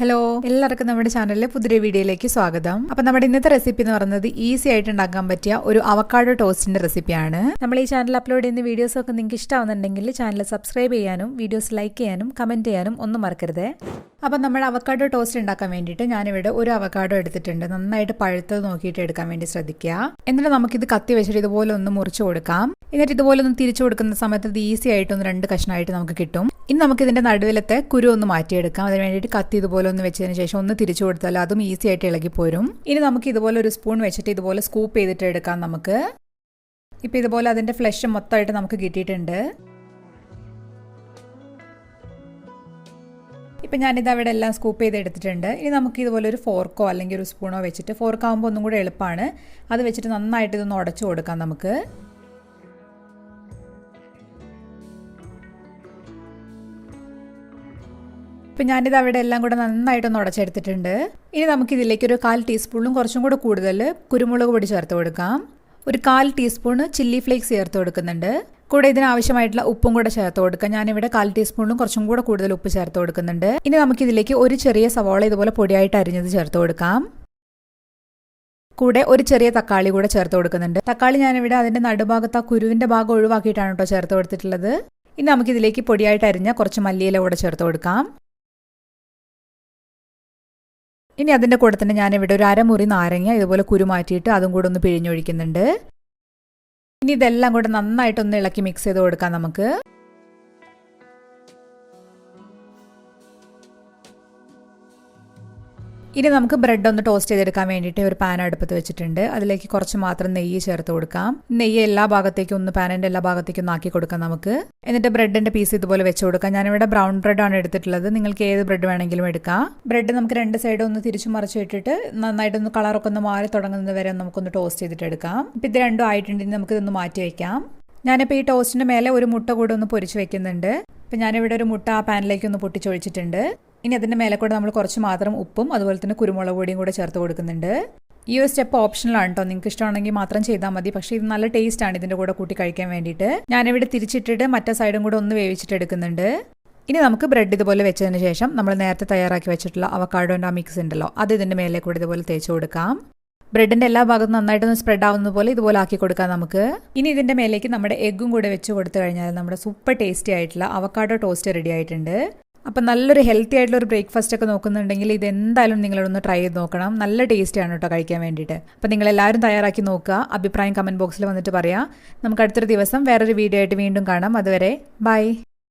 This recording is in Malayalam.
ഹലോ, എല്ലാവർക്കും നമ്മുടെ ചാനലിലെ പുതിയ വീഡിയോയിലേക്ക് സ്വാഗതം. അപ്പോൾ നമ്മുടെ ഇന്നത്തെ റെസിപ്പി എന്ന് പറയുന്നത് ഈസി ആയിട്ട് ഉണ്ടാക്കാൻ പറ്റിയ ഒരു അവക്കാഡോ ടോസ്റ്റിന്റെ റെസിപ്പിയാണ്. നമ്മൾ ഈ ചാനൽ അപ്ലോഡ് ചെയ്യുന്ന വീഡിയോസ് ഒക്കെ നിങ്ങൾക്ക് ഇഷ്ടമാവുന്നുണ്ടെങ്കിൽ ചാനൽ സബ്സ്ക്രൈബ് ചെയ്യാനും വീഡിയോസ് ലൈക്ക് ചെയ്യാനും കമന്റ് ചെയ്യാനും ഒന്നും മറക്കരുത്. അപ്പോൾ നമ്മുടെ അവക്കാഡോ ടോസ്റ്റ് ഉണ്ടാക്കാൻ വേണ്ടിയിട്ട് ഞാനിവിടെ ഒരു അവക്കാഡോ എടുത്തിട്ടുണ്ട്. നന്നായിട്ട് പഴുത്തത് നോക്കിയിട്ട് എടുക്കാൻ വേണ്ടി ശ്രദ്ധിക്കുക. എന്നിട്ട് നമുക്കിത് കത്തി വെച്ചിട്ട് ഇതുപോലെ ഒന്ന് മുറിച്ചു കൊടുക്കാം. എന്നിട്ട് ഇതുപോലെ ഒന്ന് തിരിച്ചു കൊടുക്കുന്ന സമയത്ത് ഇത് ഈസി ആയിട്ട് ഒന്ന് 2 കഷ്ണമായിട്ട് നമുക്ക് കിട്ടും. ഇനി നമുക്ക് ഇതിന്റെ നടുവിലത്തെ കുരു ഒന്ന് മാറ്റിയെടുക്കാം. അതിന് വേണ്ടിയിട്ട് കത്തി ഇതുപോലെ ഒന്ന് വെച്ചതിന് ശേഷം ഒന്ന് തിരിച്ചു കൊടുത്താൽ അതും ഈസി ആയിട്ട് ഇളകി പോരും. ഇനി നമുക്ക് ഇതുപോലെ ഒരു സ്പൂൺ വെച്ചിട്ട് ഇതുപോലെ സ്കൂപ്പ് ചെയ്തിട്ട് എടുക്കാം. നമുക്ക് ഇപ്പം ഇതുപോലെ അതിന്റെ ഫ്ലഷ് മൊത്തമായിട്ട് നമുക്ക് കിട്ടിയിട്ടുണ്ട്. ഇപ്പം ഞാനിത് അവിടെ എല്ലാം സ്കൂപ്പ് ചെയ്ത് എടുത്തിട്ടുണ്ട്. ഇനി നമുക്ക് ഇതുപോലെ ഒരു ഫോർക്കോ അല്ലെങ്കിൽ ഒരു സ്പൂണോ വെച്ചിട്ട്, ഫോർക്കാവുമ്പോൾ ഒന്നും കൂടെ എളുപ്പമാണ്, അത് വെച്ചിട്ട് നന്നായിട്ട് ഇതൊന്ന് ഉടച്ചു കൊടുക്കാം നമുക്ക്. ഇപ്പം ഞാനിത് അവിടെ എല്ലാം കൂടെ നന്നായിട്ടൊന്ന് ഉടച്ചെടുത്തിട്ടുണ്ട്. ഇനി നമുക്കിതിലേക്ക് ഒരു 1/4 ടീസ്പൂണും കുറച്ചും കൂടെ കൂടുതൽ കുരുമുളക് പൊടി ചേർത്ത് കൊടുക്കാം. ഒരു 1/4 ടീസ്പൂൺ ചില്ലി ഫ്ലേക്സ് ചേർത്ത് കൊടുക്കുന്നുണ്ട്. കൂടെ ഇതിനാവശ്യമായിട്ടുള്ള ഉപ്പും കൂടെ ചേർത്ത് കൊടുക്കാം. ഞാനിവിടെ 1/4 ടീസ്പൂണിലും കുറച്ചും കൂടെ കൂടുതൽ ഉപ്പ് ചേർത്ത് കൊടുക്കുന്നുണ്ട്. ഇനി നമുക്കിതിലേക്ക് ഒരു ചെറിയ സവാള ഇതുപോലെ പൊടിയായിട്ട് അരിഞ്ഞത് ചേർത്ത് കൊടുക്കാം. കൂടെ ഒരു ചെറിയ തക്കാളി കൂടെ ചേർത്ത് കൊടുക്കുന്നുണ്ട്. തക്കാളി ഞാനിവിടെ അതിന്റെ നടുഭാഗത്ത് ആ കുരുവിന്റെ ഭാഗം ഒഴിവാക്കിയിട്ടാണ് കേട്ടോ ചേർത്ത് കൊടുത്തിട്ടുള്ളത്. ഇനി നമുക്കിതിലേക്ക് പൊടിയായിട്ട് അരിഞ്ഞ കുറച്ച് മല്ലിയില കൂടെ ചേർത്ത് കൊടുക്കാം. ഇനി അതിൻ്റെ കൂടെ തന്നെ ഞാനിവിടെ ഒരു അരമുറി നാരങ്ങ ഇതുപോലെ കുരു മാറ്റിയിട്ട് അതും കൂടെ ഒന്ന് പിഴിഞ്ഞൊഴിക്കുന്നുണ്ട്. ഇനി ഇതെല്ലാം കൂടെ നന്നായിട്ടൊന്ന് ഇളക്കി മിക്സ് ചെയ്ത് കൊടുക്കാം നമുക്ക്. ഇനി നമുക്ക് ബ്രെഡ് ഒന്ന് ടോസ്റ്റ് ചെയ്തെടുക്കാൻ വേണ്ടിയിട്ട് ഒരു പാൻ അടുപ്പത്ത് വെച്ചിട്ടുണ്ട്. അതിലേക്ക് കുറച്ച് മാത്രം നെയ്യ് ചേർത്ത് കൊടുക്കാം. നെയ്യ് എല്ലാ ഭാഗത്തേക്കും ഒന്ന് പാനിൻ്റെ എല്ലാ ഭാഗത്തേക്കും ഒന്ന് ആക്കി കൊടുക്കാം നമുക്ക്. എന്നിട്ട് ബ്രെഡിൻ്റെ പീസ് ഇതുപോലെ വെച്ച് കൊടുക്കാം. ഞാനിവിടെ ബ്രൗൺ ബ്രെഡാണ് എടുത്തിട്ടുള്ളത്. നിങ്ങൾക്ക് ഏത് ബ്രെഡ് വേണമെങ്കിലും എടുക്കാം. ബ്രെഡ് നമുക്ക് 2 സൈഡും ഒന്ന് തിരിച്ചു മറിച്ച് ഇട്ടിട്ട് നന്നായിട്ടൊന്ന് കളറൊക്കെ ഒന്ന് മാറി തുടങ്ങുന്നത് വരെ നമുക്കൊന്ന് ടോസ്റ്റ് ചെയ്തിട്ട് എടുക്കാം. ഇപ്പം ഇത് രണ്ടും ആയിട്ടുണ്ടെങ്കിൽ നമുക്കിതൊന്ന് മാറ്റി വയ്ക്കാം. ഞാനിപ്പോൾ ഈ ടോസ്റ്റിൻ്റെ മേലെ ഒരു മുട്ട കൂടെ ഒന്ന് പൊരിച്ച് വെക്കുന്നുണ്ട്. അപ്പം ഞാനിവിടെ ഒരു മുട്ട ആ പാനിലേക്ക് ഒന്ന് പൊട്ടിച്ചൊഴിച്ചിട്ടുണ്ട്. ഇനി അതിൻ്റെ മേലെ കൂടെ നമ്മൾ കുറച്ച് മാത്രം ഉപ്പും അതുപോലെ തന്നെ കുരുമുളക് പൊടിയും കൂടെ ചേർത്ത് കൊടുക്കുന്നുണ്ട്. ഈ ഒരു സ്റ്റെപ്പ് ഓപ്ഷണലാണ് കേട്ടോ, നിങ്ങൾക്ക് ഇഷ്ടമാണെങ്കിൽ മാത്രം ചെയ്താൽ മതി. പക്ഷേ ഇത് നല്ല ടേസ്റ്റ് ആണ് ഇതിൻ്റെ കൂടെ കൂട്ടി കഴിക്കാൻ വേണ്ടിയിട്ട്. ഞാനിവിടെ തിരിച്ചിട്ടിട്ട് മറ്റേ സൈഡും കൂടെ ഒന്ന് വേവിച്ചിട്ട് എടുക്കുന്നുണ്ട്. ഇനി നമുക്ക് ബ്രെഡ് ഇതുപോലെ വെച്ചതിന് ശേഷം നമ്മൾ നേരത്തെ തയ്യാറാക്കി വെച്ചിട്ടുള്ള അവക്കാഡോൻ്റെ ആ മിക്സ് ഉണ്ടല്ലോ, അത് ഇതിൻ്റെ മേലെ കൂടെ ഇതുപോലെ തേച്ച് കൊടുക്കാം. ബ്രെഡിൻ്റെ എല്ലാ ഭാഗത്തും നന്നായിട്ടൊന്ന് സ്പ്രെഡ് ആവുന്നത് പോലെ ഇതുപോലെ ആക്കി കൊടുക്കാം നമുക്ക്. ഇനി ഇതിൻ്റെ മേലേക്ക് നമ്മുടെ എഗ്ഗും കൂടെ വെച്ച് കൊടുത്തു കഴിഞ്ഞാൽ നമ്മുടെ സൂപ്പർ ടേസ്റ്റി ആയിട്ടുള്ള അവക്കാഡോ ടോസ്റ്റ് റെഡി ആയിട്ടുണ്ട്. അപ്പം നല്ലൊരു ഹെൽത്തി ആയിട്ടുള്ള ഒരു ബ്രേക്ക്ഫാസ്റ്റ് ഒക്കെ നോക്കുന്നുണ്ടെങ്കിൽ ഇത് എന്തായാലും നിങ്ങളൊന്ന് ട്രൈ ചെയ്ത് നോക്കണം. നല്ല ടേസ്റ്റിയാണ് കേട്ടോ കഴിക്കാൻ വേണ്ടിയിട്ട്. അപ്പം നിങ്ങളെല്ലാവരും തയ്യാറാക്കി നോക്കുക. അഭിപ്രായം കമൻറ്റ് ബോക്സിൽ വന്നിട്ട് പറയാം. നമുക്ക് അടുത്തൊരു ദിവസം വേറൊരു വീഡിയോ ആയിട്ട് വീണ്ടും കാണാം. അതുവരെ ബൈ.